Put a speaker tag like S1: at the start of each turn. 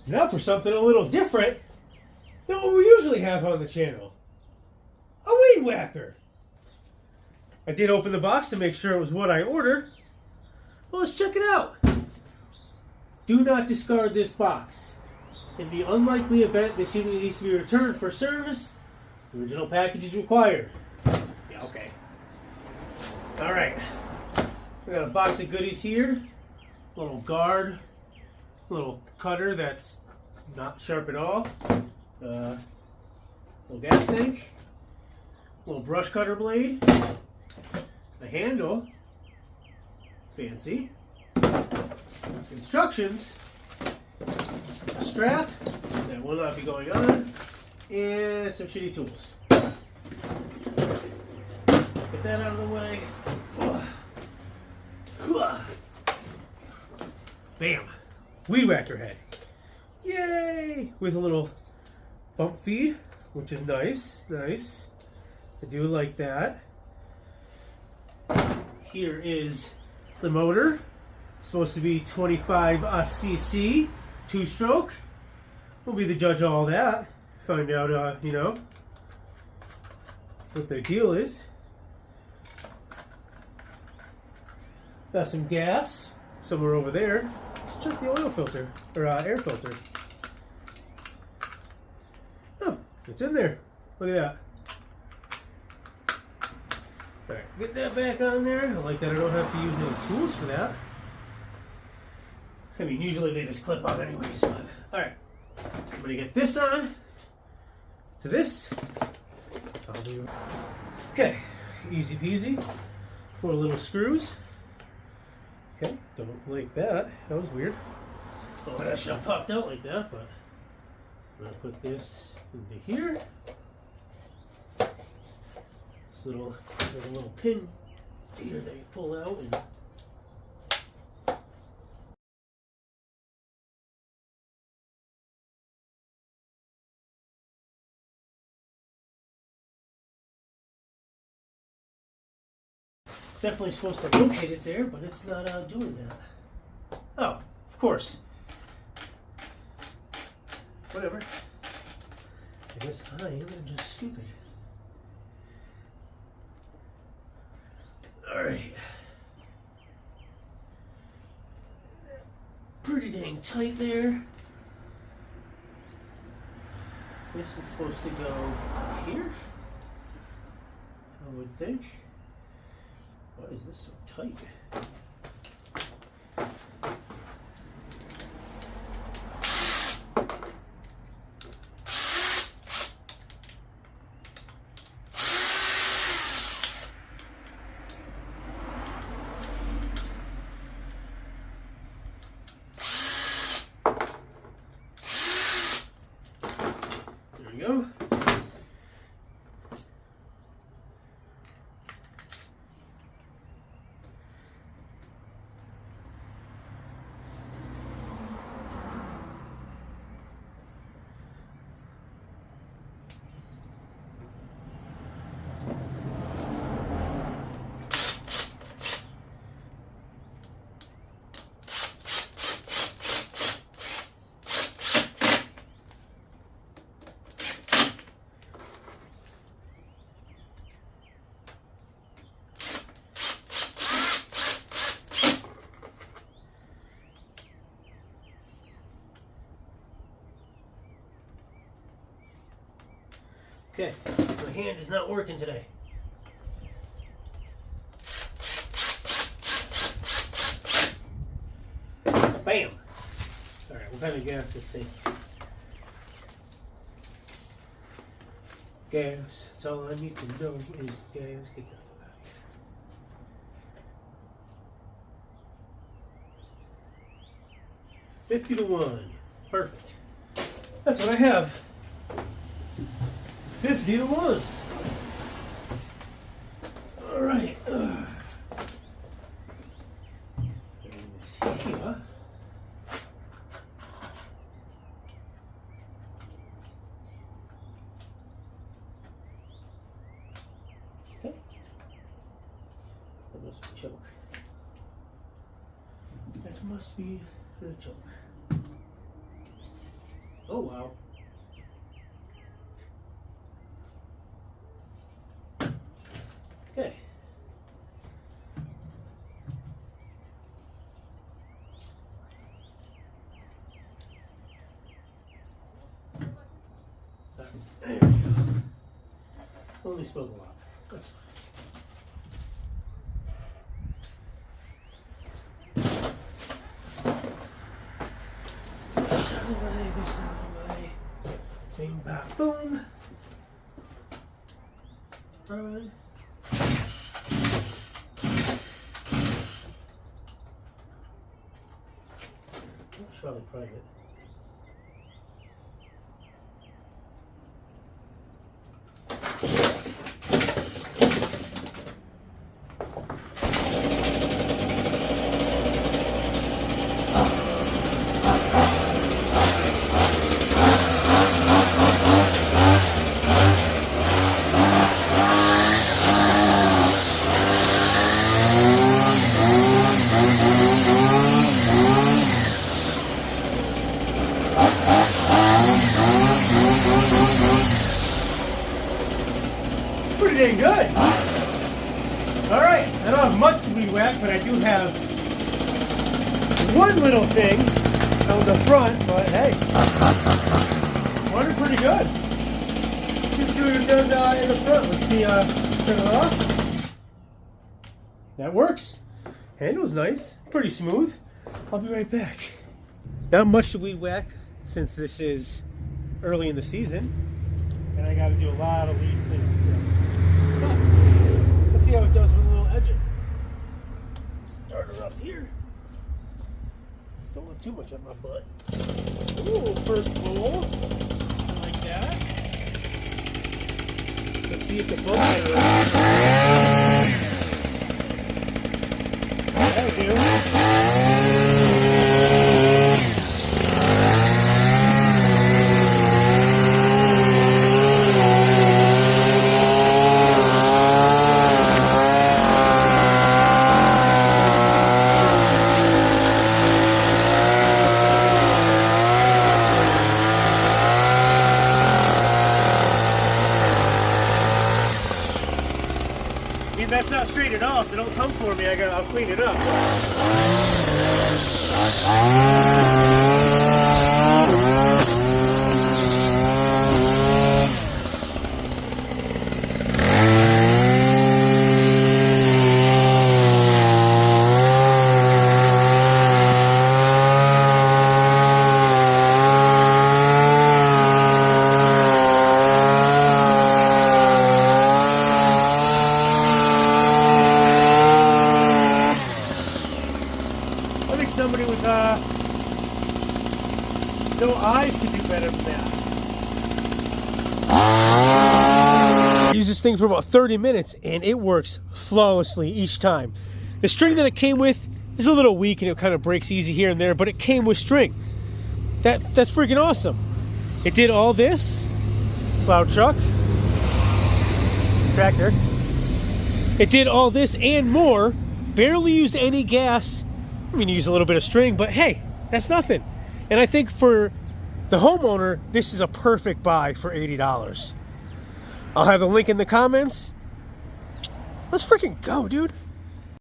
S1: Now for something a little different than what we usually have on the channel. A weed whacker. I did open the box to make sure it was what I ordered. Well, let's check it out. Do not discard this box. In the unlikely event this unit needs to be returned for service, the original package is required. Yeah, okay. Alright. We got a box of goodies here. A little guard. A little cutter that's not sharp at all. Little gas tank. A little brush cutter blade. A handle. Fancy. Instructions. A strap that will not be going on. And some shitty tools. Get that out of the way. Bam! Weed whacker head. Yay! With a little bump feed, which is nice. Nice. I do like that. Here is the motor. Supposed to be 25 cc, 2-stroke. We'll be the judge of all that. Find out, you know, what the deal is. Got some gas somewhere over there. Let's check the oil filter, or air filter. Oh, it's in there. Look at that. Alright, get that back on there. I like that I don't have to use any tools for that. I mean, usually they just clip on anyways, but alright. I'm gonna get this on to this. I'll do. Okay, easy peasy. 4 little screws. Okay, don't like that. That was weird. Oh, that should have popped out like that, but I'm gonna put this into here. There's a little pin here that you pull out and it's definitely supposed to locate it there, but it's not doing that. Oh, of course. Whatever. I guess I am just stupid. Alright. Pretty dang tight there. This is supposed to go here, I would think. Why is this so tight? There we go. Okay, my hand is not working today. Bam! Alright, what kind of gas is this thing? Gas. That's all I need to know is gas. Get that fuck out of here. 50 to 1. Perfect. That's what I have. 50 to 1. Alright. Here. Okay. That must be a choke. That must be a choke. Oh, wow. Okay. There we go. Only spilled a lot. That's fine. This out of the way, this out of the way. Bing, bop, boom. Run. That's probably private. Pretty dang good. Alright, I don't have much to weed whack, but I do have one little thing on the front, but hey, running pretty good. Let's see what it does in the front. Let's see, turn it off. That works. Handle's nice, pretty smooth. I'll be right back. Not much to weed whack since this is early in the season, and I got to do a lot of leaf cleanup. Let's see how it does with a little edging. Start her up here. Don't want too much on my butt. Ooh, first bowl. Like that. Let's see if the bubbles are right. That'll do. That's not straight at all, so don't come for me. I'll clean it up. Somebody with no eyes could do better than that. Use this thing for about 30 minutes and it works flawlessly each time. The string that it came with is a little weak and it kind of breaks easy here and there, but it came with string. That's freaking awesome. It did all this. Plow truck. Tractor. It did all this and more. Barely used any gas. I mean, use a little bit of string, but hey, that's nothing. And I think for the homeowner, this is a perfect buy for $80. I'll have the link in the comments. Let's freaking go, dude.